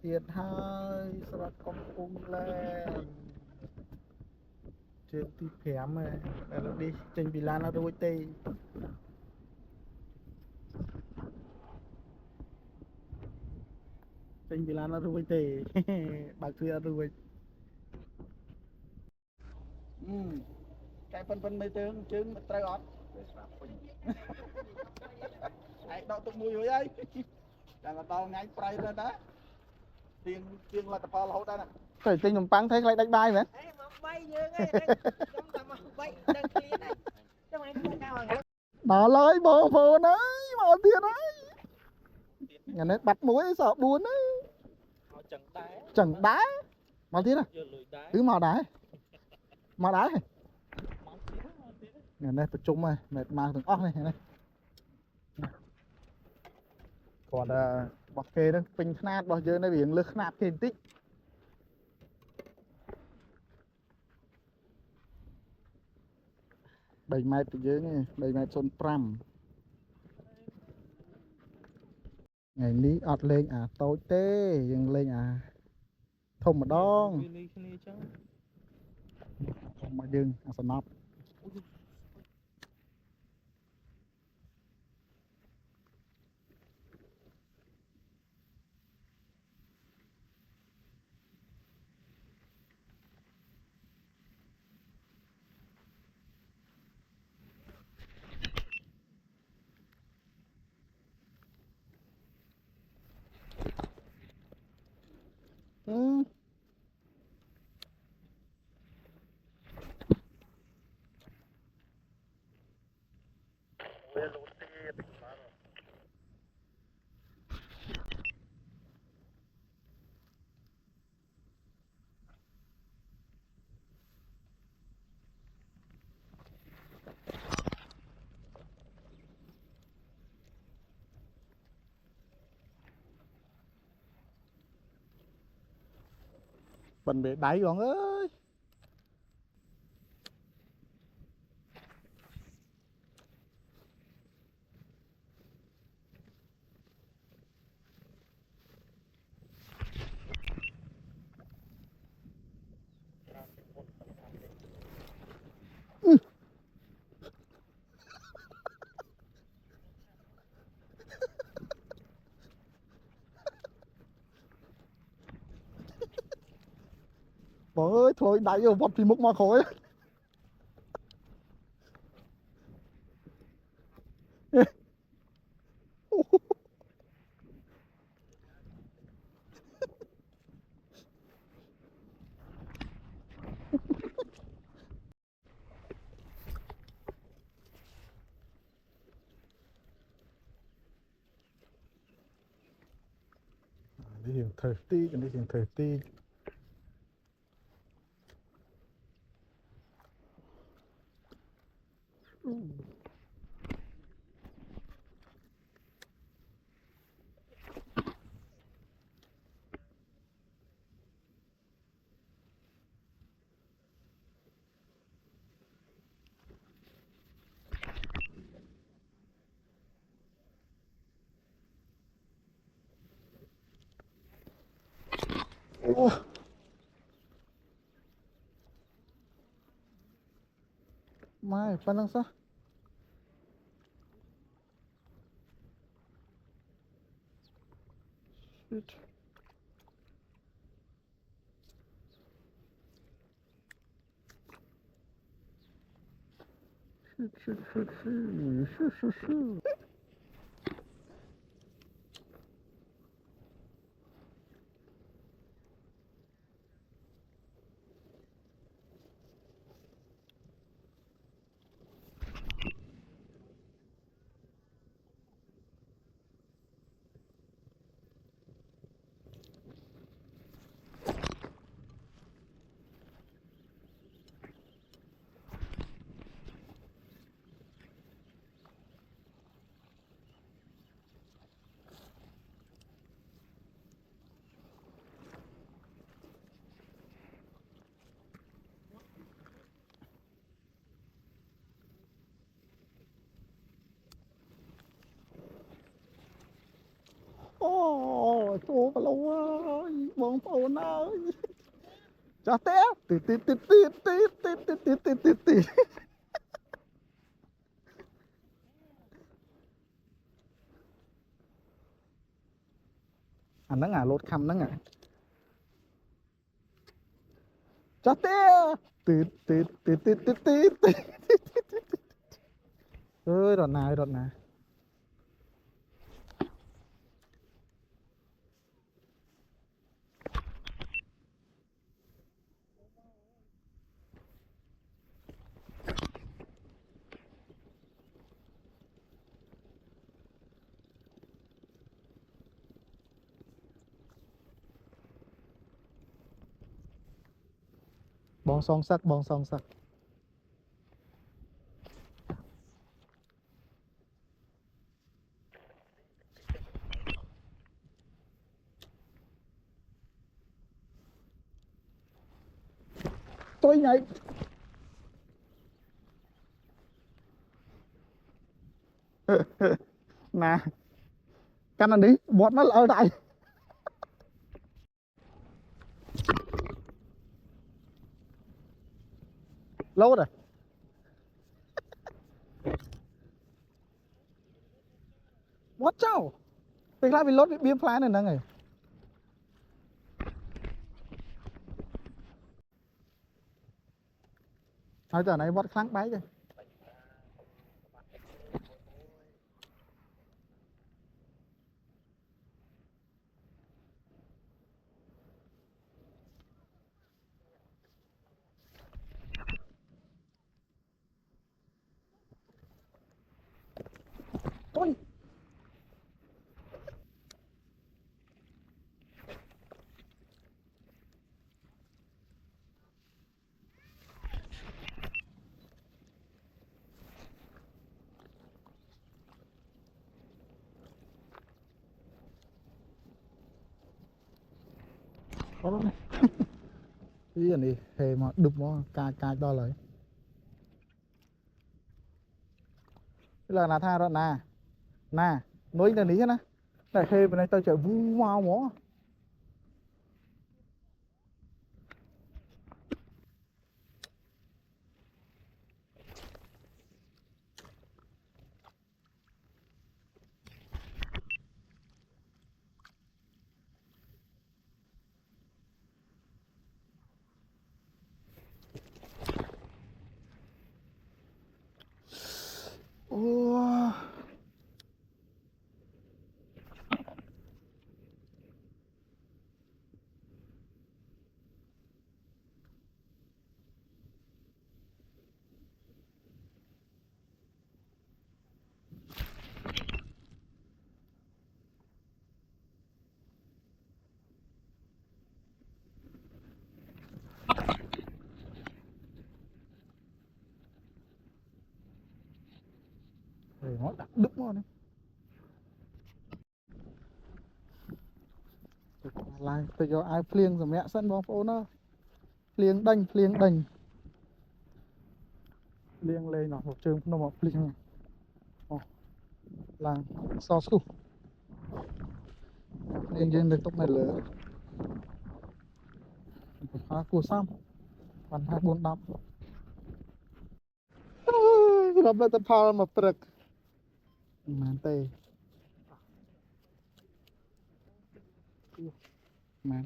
tiệt hai sắp công phu lên trên tí phém này là nó đi trên bị lan nó đôi tê trên bị lan nó đôi tê bạc thưa đôi cái phân mấy tướng chứng trai ót ai đọc tục mùi ấy là tao ngay pray lên đó tiền là tập hậu đây nè phải tinh nằm băng thấy lại đánh bài mà đó lấy bộ phồn ấy bộ tiền ấy nhà này bắt muối sợ buồn ấy chẳng đá màu tiền à cứ màu đá nhà này tập trung này mệt mang từng óc này này còn bọc kê đó pin khát bao giờ nó biển lực khát kê tích 3 ម៉ែត្រទៅយើង3 ម៉ែត្រ 05 ថ្ងៃនេះអត់លេងអាតូចទេយើងលេងអាធំម្ដងមកយើងអាសំណប់Bình bị đẩy con ơi Bọn ơi thôi đẩy vô vọt thì múc mà khỏi đi hiện thời tí cái này hiện thời tí mai pandang sah shit shit Ô chỗ bà lâu ơi bóng phồn ơi cho té tít tít tít tít tít tít tít tít tít tít anh nắng à lột khăm nắng à cho té tít tít tít tít tít tít ơi đợt này bóng song sắc tôi nhảy nè căn này đi bọt nó ở đây lâu rồi bọt cháu việc lại vì lốt biếm phá này nè người nói giờ này bọt kháng bái rồi tôi có lắm này cái này hề mà đục nó cài toเลยcái là tha rồi nè nè nói cái này nè này hề bên này tao chạy vu mau mỏ ô nó đặt đứt nó này lại tôi cho ai phiêng rồi mẹ sân bóng phố nó phiêng đành phiêng lên nó một trường nó một phiêng là so su phiêng trên được tốc này lửa phá cua xăm còn 24 đập đập lên tập phao mà bực màn tê màn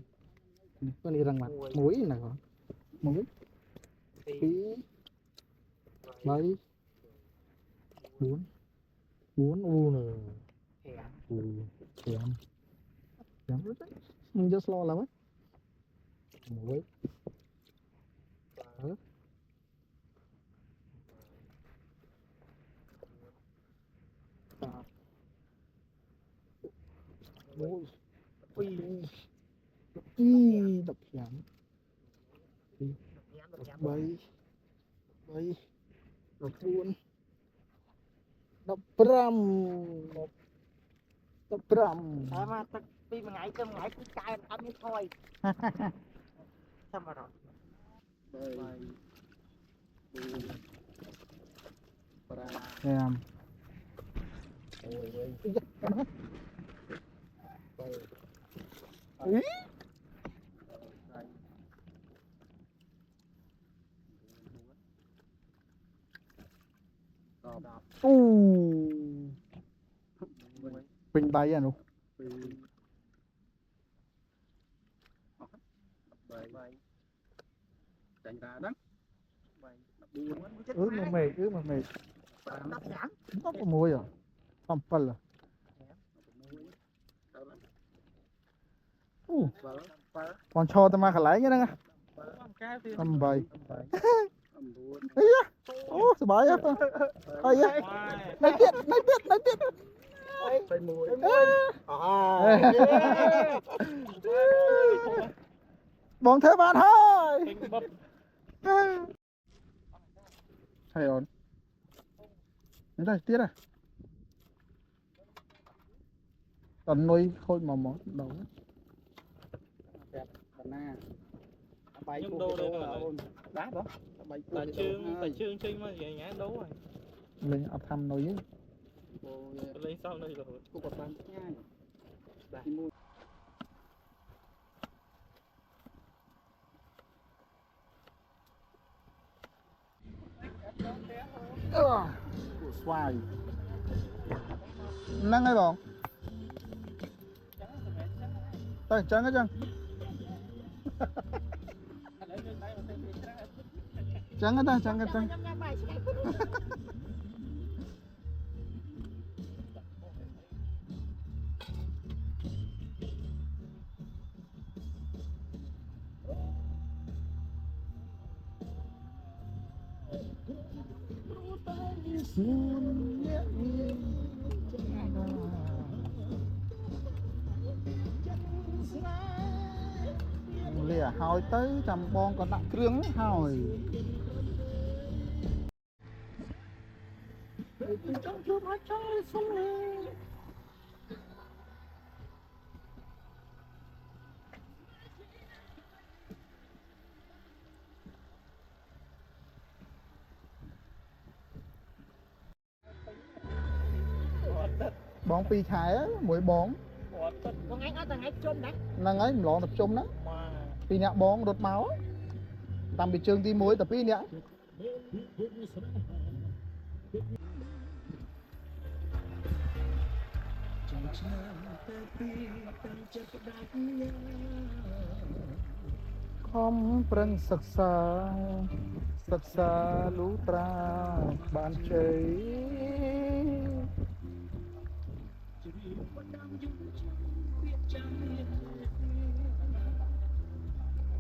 có đi răng mặt mũi này còn mũi tí bảy bốn bốn u nè kèm kèm mình just lo là mấy mũi mũi đập nhảm bảy bảy đập buồn đập ram đập ram mà đi một ngày cứ cài âm như thôi sao mà rồi em ý bình tay à nụ mà mệt nó có mùi à không phân à còn cho tao mà khả lấy nhá nè âm bầy ấy á ô sao bái á ấy á nói tiết bóng thế bạn thôi hay ổn đến đây tiết à tần nuôi khôi mà món đầu nhưng đâu đây là đá đó tại chương trình mà vậy nhá đấu rồi lên ập thăm nói với lên sau đây rồi cô bật ban nhai xoài năng hay bóng đây trắng cái trắng trắng cái trắng lìa hỏi tới trăm bon còn nặng krương hỏi bóng pi thái á mỗi bóng con anh ở tầng ấy chôm đấy năng ấy lon tập trung đó pi nhạ bóng đột máu tầm bị trường ti muối tập pi nhạ không prang sắc xa lũ tra bàn chơi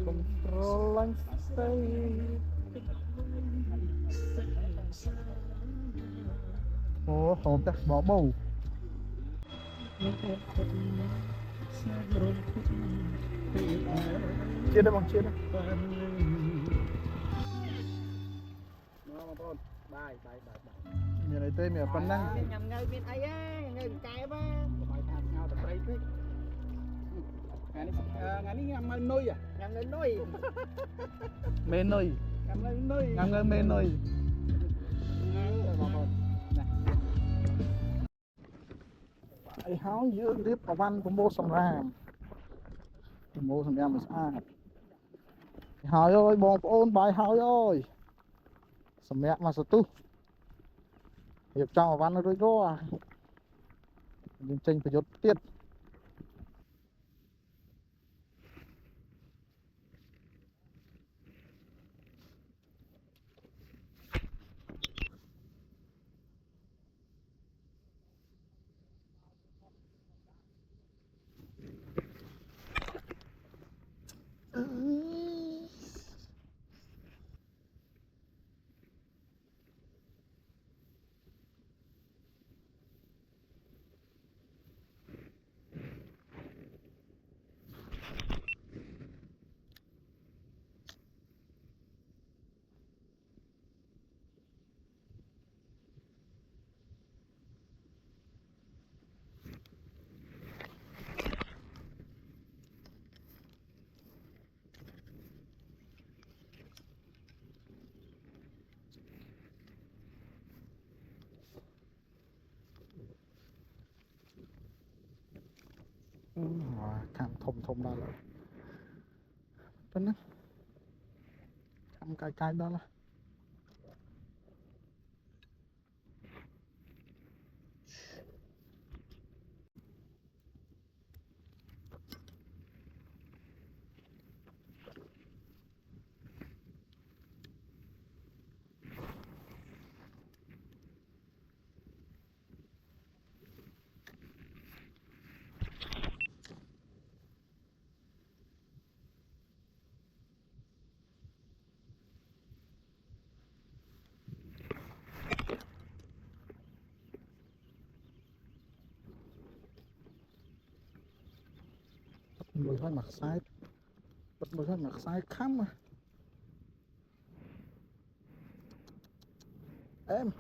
control anh say ồ hộp ta bỏ bầu chia đây bằng chia đây nhà này tên mẹ phân năng nhầm ngơi bên ấy á ngơi cái ba bài tham nhau tập đây đấy ngày này ngâm ngơi nuôi à ngâm ngơi nuôi mê nuôi ngâm ngơi nuôi ngâm ngơi mê nuôi ai háo giữa clip của văn của mô sầm ram mà sao hỏi ơi bong ôn bài hỏi ơi sầm mẹ mà sao tu hiệp trong văn rồi đó nhìn tranh phải dốt tiết thùng đó là bên đó chăm cái đó là mùi hơi mặt sai bật mùi hơi mặt sai khám mà em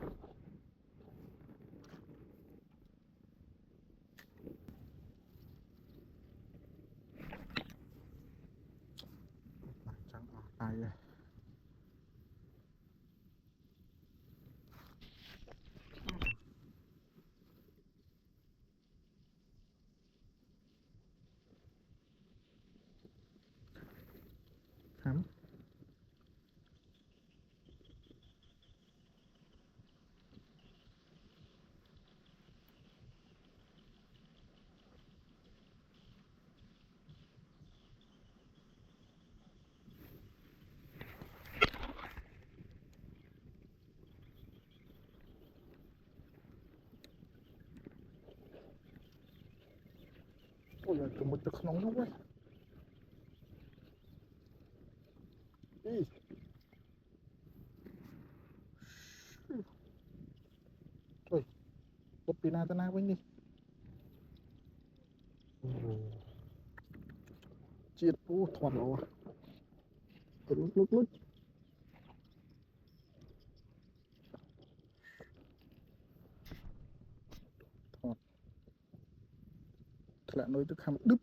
chẳng ở tay rồi khám ôi giời tụi một chực nóng lắm ấy đi thôi bút pina tên nào với đi chiết u thoát lộ lúc thoát lại nói tức ham đứt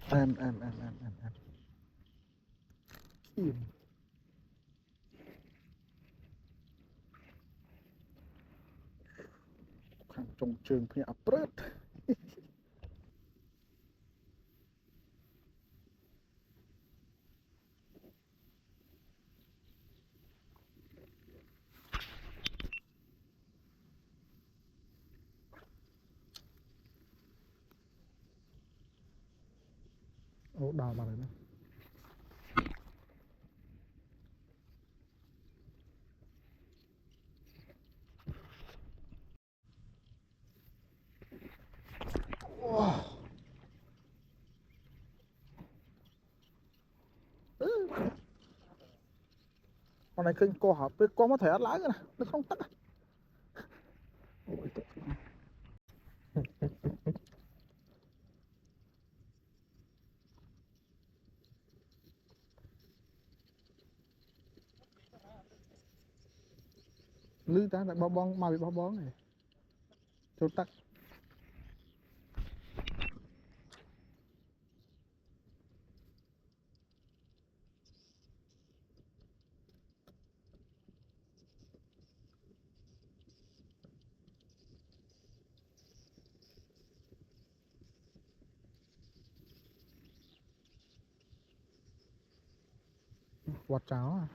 em imខាងចុងជើងភ្នាក់ប្រឹតអូដល់បាត់ហើយណាcon này kênh co hả con có thể ăn lái nữa nè nó không tắt ôi tức lư ta lại bao bong mà bị bao bón này cho tắt quạt cháo à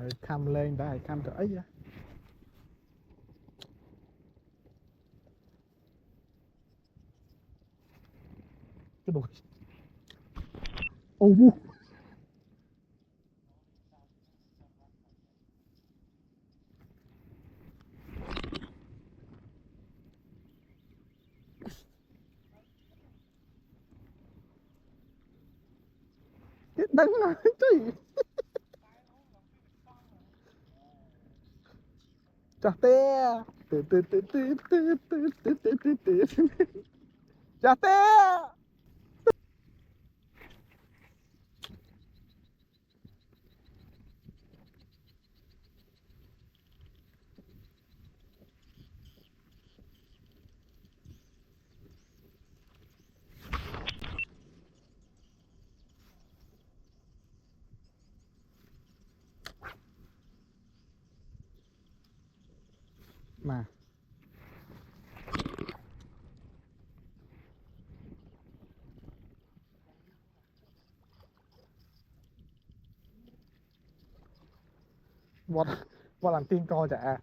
rồi cam lên đã cam cỡ ấy cái đồ ô vu Đừng nói chứ. Chà tê. Tê tê tê tê tê tê tê tê tê tê. Chà tê. Mà vọt làm tiên coi chả.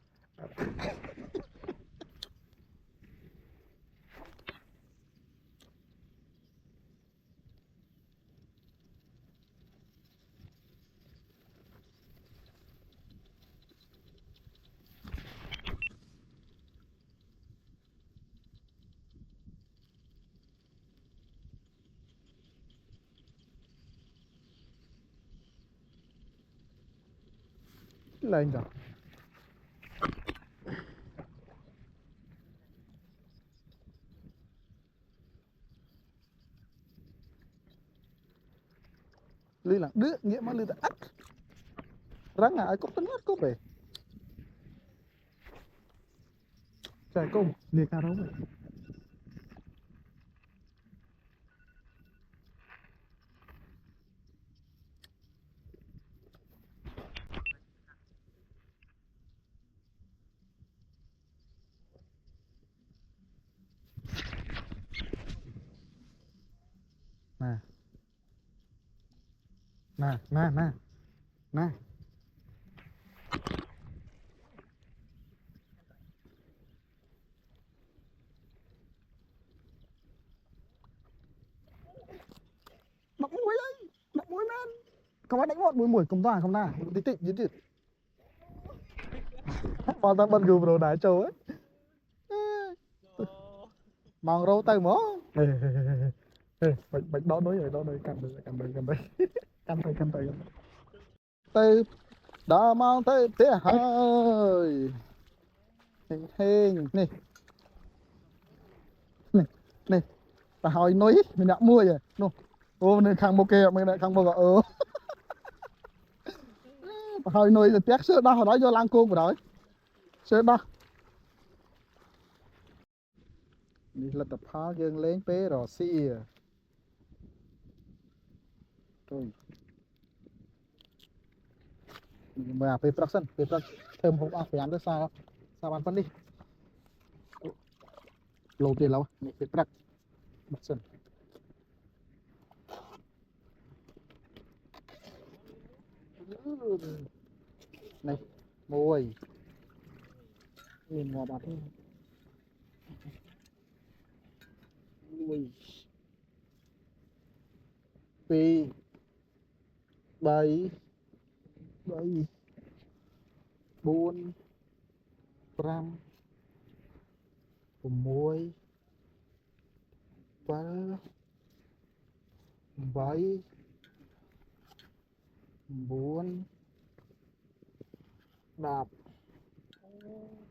Lên rồi. Lý là đứa nghĩa mà lý là ắt răng ai cũng tính ắt có về trời công liệt ca đâu vậy. Nè nè nè nè nè đọc mũi ấy, đọc mũi men không ai đánh một mũi mũi không ta không ta tí tị dính chịt bao ta bận gồm đồ đá trâu ấy mong râu tay mó bạch đó đối rồi đó đây cầm đây cầm đây cầm đây cầm tay cầm tay tay đã mang tay tía hơi hình hình nè nè nè ta hỏi nói mình đã mua rồi nô ô nên khang bô kê mình lại khang bô gọi ta hỏi nói rồi tiếc sữa đó hồi đó vô lang cuông của đó sữa đóนี่ลัตภาเยังเล้งเป้รอซี่tôi mà về production về production thơm không ăn phải ăn được sao sao bạn phân đi lâu tiền lâu về production này môi nhìn ngò bát môi pi bảy bảy bốn trăm môi ba bảy bốn đạp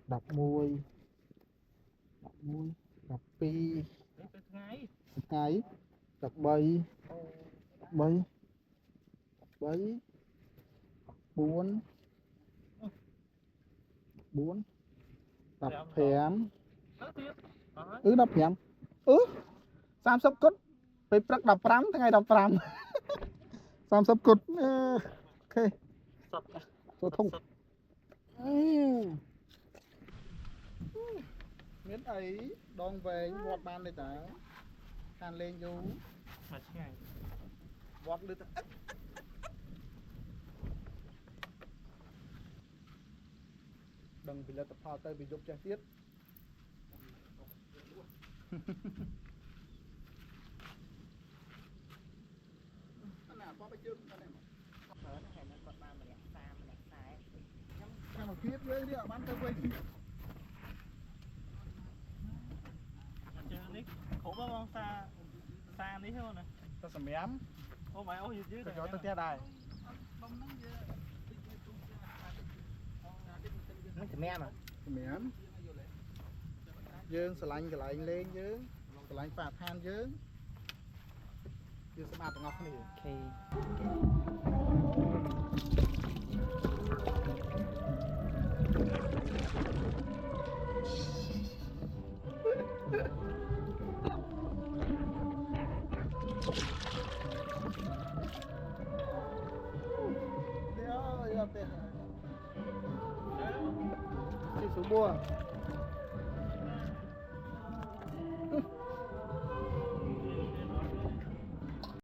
đạp môi đạp pi ngày đạp bảy bảy bảy bốn bốn đạp phèn đạp phèn sam sắp cútไปปรักดับพรำทั้งไงดับพรำsam sắp cút ok tôi thông miếng ấy đong về vọt ban này ta hàn lên vô vọt lên ta đừng vì là tập phao tay bị dục trang tiết mà kiếp với đi ở bán tay quay khổ bao xa xa đi thôi nè ta sầm mém Ô mày ô gì chứ cho tôi tia đài nó thì mẹ mà miễn dương sờ lạnh cái lạnh lên dương sờ lạnh phạt than dương dương sẽ mặt ngọc này ok số bùa